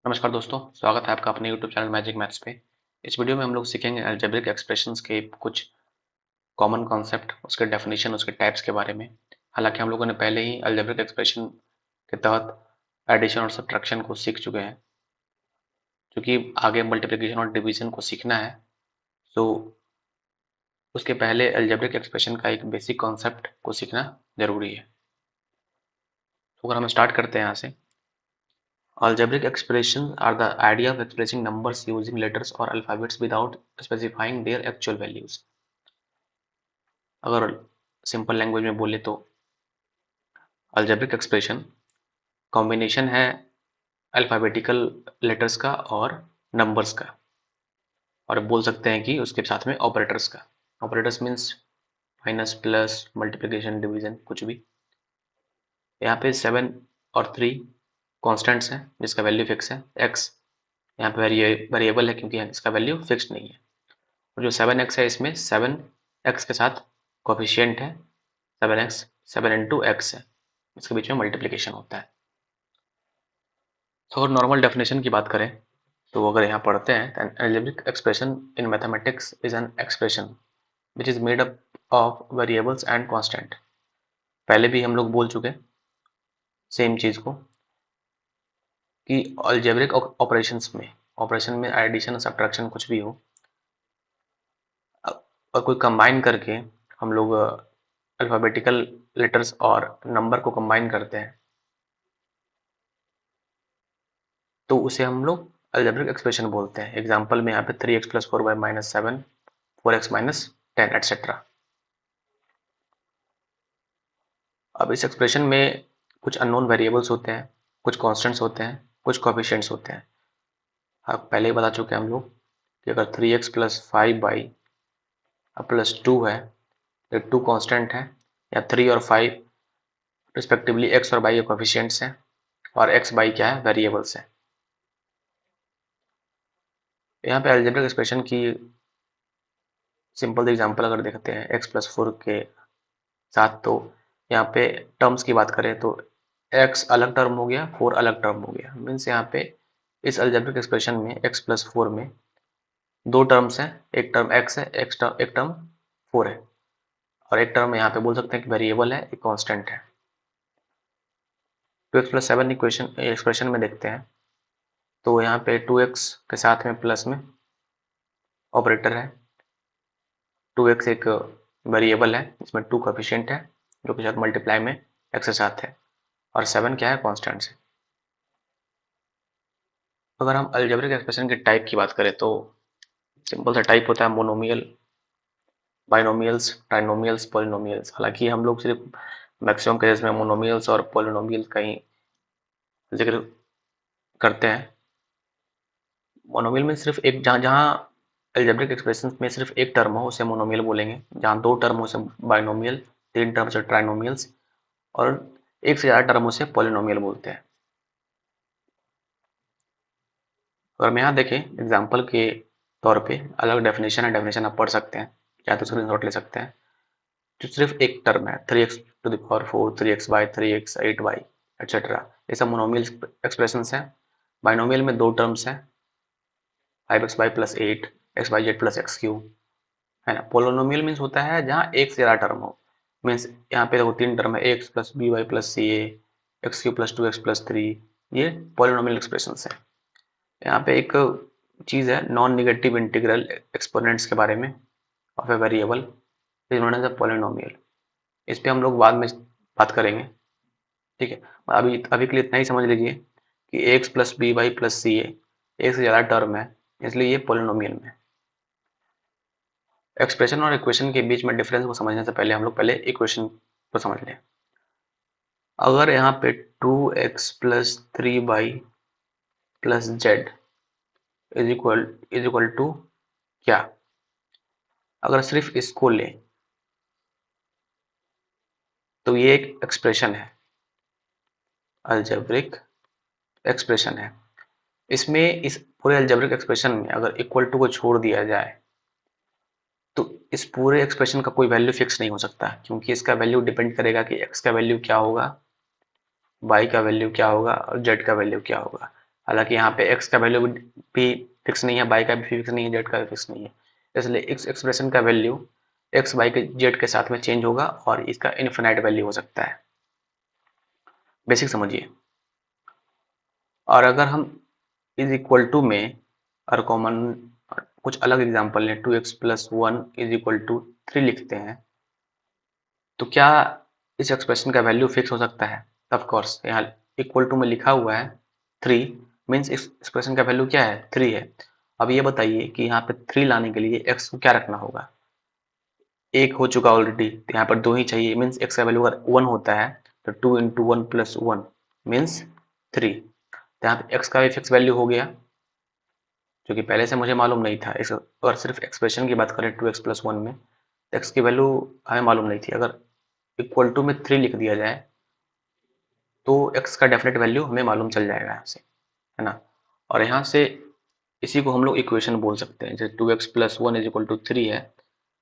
नमस्कार दोस्तों, स्वागत है आपका अपने यूट्यूब चैनल मैजिक मैथ्स पे। इस वीडियो में हम लोग सीखेंगे अलजेब्रिक एक्सप्रेशंस के कुछ कॉमन कॉन्सेप्ट, उसके डेफिनेशन, उसके टाइप्स के बारे में। हालांकि हम लोगों ने पहले ही अलजेब्रिक एक्सप्रेशन के तहत एडिशन और सब्ट्रैक्शन को सीख चुके हैं। क्योंकि आगे मल्टीप्लिकेशन और डिवीजन को सीखना है, तो उसके पहले अलजेब्रिक एक्सप्रेशन का एक बेसिक कॉन्सेप्ट को सीखना जरूरी है। तो अगर हम स्टार्ट करते हैं यहाँ से, algebraic expressions are the idea of expressing numbers using letters or alphabets without specifying their actual values. अगर सिंपल लैंग्वेज में बोले तो algebraic expression कॉम्बिनेशन है अल्फ़ाबेटिकल लेटर्स का और नंबर्स का, और बोल सकते हैं कि उसके साथ में ऑपरेटर्स का। Operators means minus, plus, multiplication, division, कुछ भी। यहाँ पे 7 और 3 कॉन्स्टेंट्स हैं जिसका वैल्यू फिक्स है। x यहाँ पे वेरिएबल है क्योंकि इसका वैल्यू फिक्स्ड नहीं है। और जो 7x है, इसमें 7x के साथ कोफिशिएंट है 7x, 7 इंटू एक्स है, इसके बीच में मल्टीप्लिकेशन होता है। तो अगर नॉर्मल डेफिनेशन की बात करें तो अगर यहाँ पढ़ते हैं, N algebraic expression in mathematics is an expression which is made up of variables and constant. पहले भी हम लोग बोल चुके सेम चीज़ को कि अलजेब्रिक ऑपरेशन में एडिशन, सब्ट्रैक्शन कुछ भी हो, और कोई कंबाइन करके हम लोग अल्फ़ाबेटिकल लेटर्स और नंबर को कंबाइन करते हैं, तो उसे हम लोग अलजेब्रिक एक्सप्रेशन बोलते हैं। एग्जांपल में यहाँ पे 3x + 4y - 7, 4x - 10 एटसेट्रा। अब इस एक्सप्रेशन में कुछ अननोन वेरिएबल्स होते हैं, कुछ कांस्टेंट्स होते हैं, कुछ कोएफिशिएंट्स होते हैं। अब पहले ही बता चुके हैं हम लोग कि अगर 3x + 5y +2 है, तो 2 कांस्टेंट है, या 3 और 5 रिस्पेक्टिवली x और y के कोएफिशिएंट्स हैं, और x y क्या है, वेरिएबल्स हैं। यहाँ पे अलजेब्रिक एक्सप्रेशन की सिंपल एग्जांपल अगर देखते हैं x + 4 के साथ, तो यहाँ पे टर्म्स की बात करें तो x अलग टर्म हो गया, 4 अलग टर्म हो गया। मीन्स यहाँ पे इस अलजेब्रिक एक्सप्रेशन में x + 4 में दो टर्म्स हैं, एक टर्म x है, एक टर्म 4 है, और एक टर्म यहाँ पे बोल सकते हैं कि वेरिएबल है, एक कांस्टेंट है। 2x + 7 इक्वेशन एक्सप्रेशन में देखते हैं तो यहाँ पे 2x के साथ में प्लस में ऑपरेटर है, 2x एक वेरिएबल है जिसमें 2 कोएफिशिएंट है जो कि साथ मल्टीप्लाई में x के साथ है, और 7 क्या है, कांस्टेंट्स है। अगर हम अलजेब्रिक एक्सप्रेशन के टाइप की बात करें तो सिंपल सा टाइप होता है मोनोमियल, बाइनोमियल्स, ट्राइनोमियल्स, पॉलिनोमियल्स। हालांकि हम लोग सिर्फ मैक्सिमम केसेस में मोनोमियल्स और पॉलिनोमियल्स का ही जिक्र करते हैं। मोनोमियल में सिर्फ एक, जहाँ जहाँ अलजेब्रिक एक्सप्रेशन में सिर्फ एक टर्म हो उसे मोनोमियल बोलेंगे, जहाँ दो टर्म हो उसे बाइनोमियल, 3 टर्म से ट्राइनोमियल्स, और एक से ज़्यादा टर्म उसे पॉलिनोमियल बोलते हैं। अगर हम यहाँ देखें एग्जाम्पल के तौर पे, अलग डेफिनेशन है, डेफिनेशन आप पढ़ सकते हैं या तो स्क्रीनशॉट ले सकते हैं। जो सिर्फ एक टर्म है 3x⁴, 3xy, 3x 8y etcetera, ये सब मोनोमियल एक्सप्रेशंस हैं। बाइनोमियल में दो टर्म्स हैं, 5xy + 8, xyz + x³ है ना। पोलिनोमियल मीन्स होता है जहाँ एक से ज़्यादा टर्म हो। मीन्स यहाँ पे देखो 3 टर्म है, ax + by + ca, x³ + 2x + 3, ये पोलिनोमियल एक्सप्रेशंस है। यहाँ पे एक चीज़ है, नॉन नेगेटिव इंटीग्रल एक्सपोनेंट्स के बारे में of a variable is known as a polynomial. इस पे हम लोग बाद में बात करेंगे, ठीक है। अभी अभी के लिए इतना ही समझ लीजिए कि ax + by + ca एक से ज़्यादा टर्म है, इसलिए ये पॉलिनोमियल में। एक्सप्रेशन और इक्वेशन के बीच में डिफरेंस को समझने से पहले हम लोग पहले इक्वेशन को समझ लें। अगर यहाँ पे 2x + 3y + z is equal to क्या, अगर सिर्फ इसको लें तो ये एक एक्सप्रेशन है, अलजेब्रिक एक्सप्रेशन है। इसमें इस पूरे अलजेब्रिक एक्सप्रेशन में अगर इक्वल टू को छोड़ दिया जाए तो इस पूरे एक्सप्रेशन का कोई वैल्यू फिक्स नहीं हो सकता, क्योंकि इसका वैल्यू डिपेंड करेगा कि x का वैल्यू क्या होगा, y का वैल्यू क्या होगा, और z का वैल्यू क्या होगा। हालांकि यहाँ पे x का वैल्यू भी फिक्स नहीं है, y का भी फिक्स नहीं है, z का भी फिक्स नहीं है, इसलिए इस एक्सप्रेशन का वैल्यू x y के z के साथ में चेंज होगा और इसका इनफिनाइट वैल्यू हो सकता है। बेसिक समझिए। और अगर हम इज इक्वल टू में और कॉमन कुछ अलग एग्जांपल लें, 2x plus 1 is equal to 3 लिखते हैं, तो क्या इस एक्सप्रेशन का वैल्यू फिक्स हो सकता है? ऑफ कोर्स, यहाँ इक्वल टू में लिखा हुआ है 3, मीन्स इस एक्सप्रेशन का वैल्यू क्या है? 3 है। अब ये बताइए कि यहाँ पे 3 लाने के लिए x को क्या रखना होगा? 1 हो चुका ऑलरेडी, तो यहाँ पर 2 ही चाहिए, मीन्स x का वैल्यू अगर 1 होता है तो 2 इंटू 1 प्लस 1 मीन्स 3। तो यहाँ पे x का भी फिक्स वैल्यू हो गया, जो कि पहले से मुझे मालूम नहीं था। इस और सिर्फ एक्सप्रेशन की बात करें 2x प्लस 1 में, x की वैल्यू हमें मालूम नहीं थी। अगर इक्वल टू में 3 लिख दिया जाए तो x का डेफिनेट वैल्यू हमें मालूम चल जाएगा यहाँ से, है ना। और यहाँ से इसी को हम लोग इक्वेशन बोल सकते हैं। जैसे 2x plus 1 is equal to 3 है,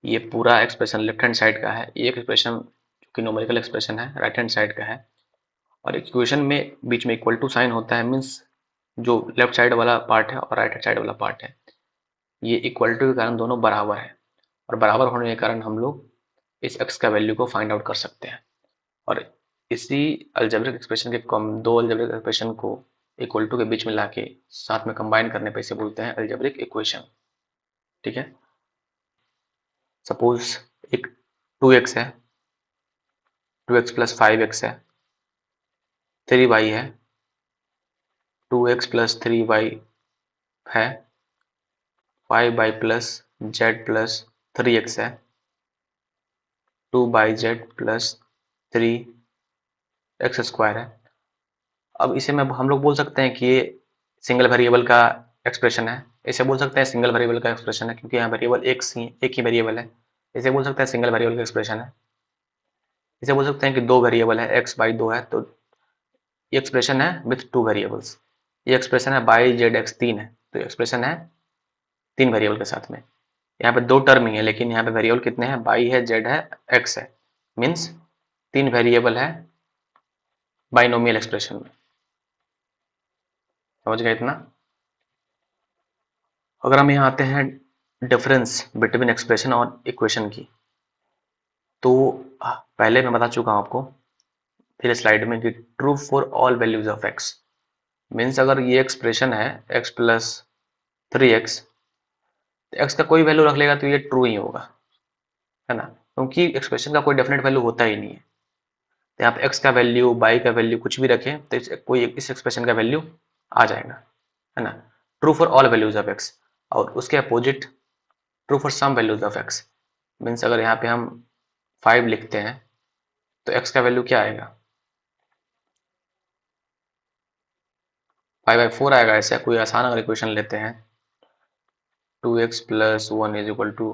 ये पूरा एक्सप्रेशन लेफ्ट हैंड साइड का है, ये एक्सप्रेशन जो कि न्यूमेरिकल एक्सप्रेशन है राइट हैंड साइड का है। और इक्वेशन में बीच में इक्वल टू साइन होता है, मीन्स जो लेफ्ट साइड वाला पार्ट है और राइट हैंड साइड वाला पार्ट है, ये इक्वल टू के कारण दोनों बराबर है। और बराबर होने के कारण हम लोग इस x का वैल्यू को फाइंड आउट कर सकते हैं। और इसी अलजेब्रिक एक्सप्रेशन के दो अलजेब्रिक एक्सप्रेशन को इक्वल टू के बीच में लाके साथ में कंबाइन करने पे इसे बोलते हैं अलजेब्रिक इक्वेशन। ठीक है। सपोज एक 2x है, 2x प्लस 5x है, 3y है, 2x प्लस 3y है, 5y plus z plus 3x है, 2z प्लस 3x स्क्वायर है। अब इसे मैं हम लोग बोल सकते हैं कि ये सिंगल वेरिएबल का एक्सप्रेशन है। इसे बोल सकते हैं सिंगल वेरिएबल का एक्सप्रेशन है, क्योंकि यहाँ वेरिएबल एक ही वेरिएबल है। इसे बोल सकते हैं सिंगल वेरिएबल का एक्सप्रेशन है। इसे बोल सकते हैं कि दो वेरिएबल है, x बाई 2 है, तो ये एक्सप्रेशन है विथ टू वेरिएबल्स। ये एक्सप्रेशन है बाई जेड एक्स 3 है, तो एक्सप्रेशन है 3 वेरिएबल के साथ में। यहाँ पे 2 टर्म ही है, लेकिन यहाँ पे वेरिएबल कितने हैं? बाई है, जेड है, एक्स है, मीन्स 3 वेरिएबल है बाइनोमियल एक्सप्रेशन में। समझ गए इतना? अगर हम यहाँ आते हैं डिफरेंस बिटवीन एक्सप्रेशन और इक्वेशन की, तो पहले मैं बता चुका हूँ आपको फिर स्लाइड में कि true for all values of x, means अगर ये एक्सप्रेशन है x प्लस 3x, तो x का कोई वैल्यू रख लेगा तो ये ट्रू ही होगा, है ना, क्योंकि एक्सप्रेशन का कोई डेफिनेट वैल्यू होता ही नहीं है। तो यहाँ पे x का वैल्यू, y का वैल्यू कुछ भी रखें तो कोई इस एक्सप्रेशन का वैल्यू आ जाएगा, है ना। True for all values of x, और उसके opposite true for some values of x, means अगर यहाँ पे हम 5 लिखते हैं तो x का वैल्यू क्या आएगा? 5/4 आएगा। ऐसा कोई आसान अगर इक्वेशन लेते हैं 2x plus 1 is equal to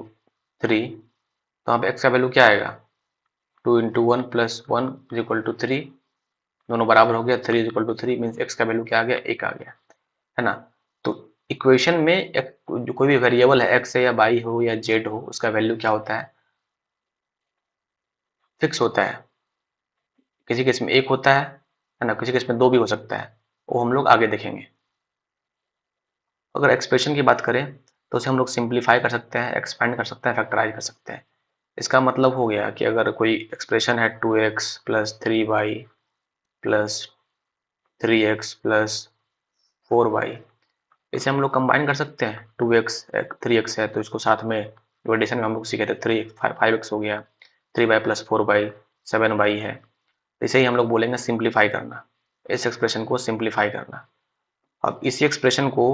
3, तो यहाँ पे x का वैल्यू क्या आएगा? 2 into 1 plus 1 is equal to 3, दोनों बराबर हो गया, 3 is equal to 3 means x का वैल्यू क्या आ गया? 1 आ गया, है ना। तो इक्वेशन में जो कोई भी वेरिएबल है x है या y हो या z हो, उसका वैल्यू क्या होता है? फिक्स होता है। किसी केस में 1 होता है ना, किसी केस में 2 भी हो सकता है, वो हम लोग आगे देखेंगे। अगर एक्सप्रेशन की बात करें तो उसे हम लोग सिंप्लीफाई कर सकते हैं, एक्सपेंड कर सकते हैं, फैक्टराइज कर सकते हैं। इसका मतलब हो गया कि अगर कोई एक्सप्रेशन है 2x plus 3y plus 3x plus 4y, इसे हम लोग कंबाइन कर सकते हैं। 2x 3x है तो इसको साथ में एडिशन में हम लोग सीखे थे, 5x हो गया, 3y प्लस 4y 7y है। इसे ही हम लोग बोलेंगे सिंप्लीफाई करना, इस एक्सप्रेशन को सिंप्लीफाई करना। अब इसी एक्सप्रेशन को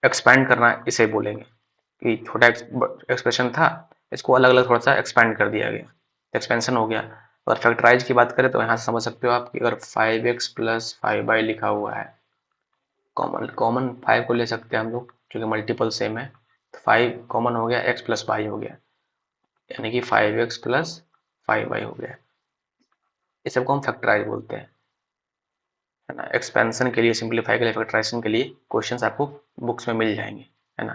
एक्सपैंड करना इसे बोलेंगे कि छोटा एक्सप्रेशन था, इसको अलग अलग थोड़ा सा एक्सपैंड कर दिया गया, एक्सपेंशन हो गया। अगर फैक्टराइज की बात करें तो यहाँ से समझ सकते हो आप कि अगर 5x प्लस 5y लिखा हुआ है, कॉमन कॉमन 5 को ले सकते हैं हम लोग क्योंकि मल्टीपल सेम है, तो 5 कॉमन हो गया, x प्लस वाई हो गया, यानी कि 5x प्लस 5y हो गया। इस सबको हम फैक्टराइज बोलते हैं, है ना। एक्सपेंशन के लिए, सिंप्लीफाई के लिए, फैक्टराइजेशन के लिए क्वेश्चंस आपको बुक्स में मिल जाएंगे, है ना।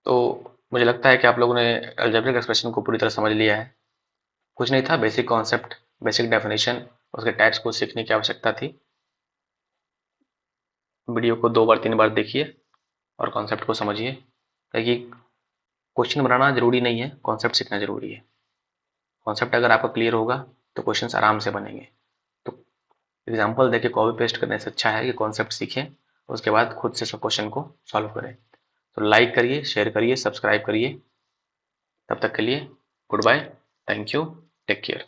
तो मुझे लगता है कि आप लोगों ने अलजेब्रिक एक्सप्रेशन को पूरी तरह समझ लिया है। कुछ नहीं था, बेसिक कॉन्सेप्ट, बेसिक डेफिनेशन, उसके टाइप्स को सीखने की आवश्यकता थी। वीडियो को 2 बार 3 बार देखिए और कॉन्सेप्ट को समझिए, क्योंकि क्वेश्चन बनाना ज़रूरी नहीं है, कॉन्सेप्ट सीखना ज़रूरी है। कॉन्सेप्ट अगर आपका क्लियर होगा तो क्वेश्चंस आराम से बनेंगे। तो एग्जाम्पल देके कॉपी पेस्ट करने से अच्छा है कि कॉन्सेप्ट सीखें, उसके बाद खुद से सब क्वेश्चन को सॉल्व करें। तो लाइक करिए, शेयर करिए, सब्सक्राइब करिए। तब तक के लिए goodbye, thank you, take care.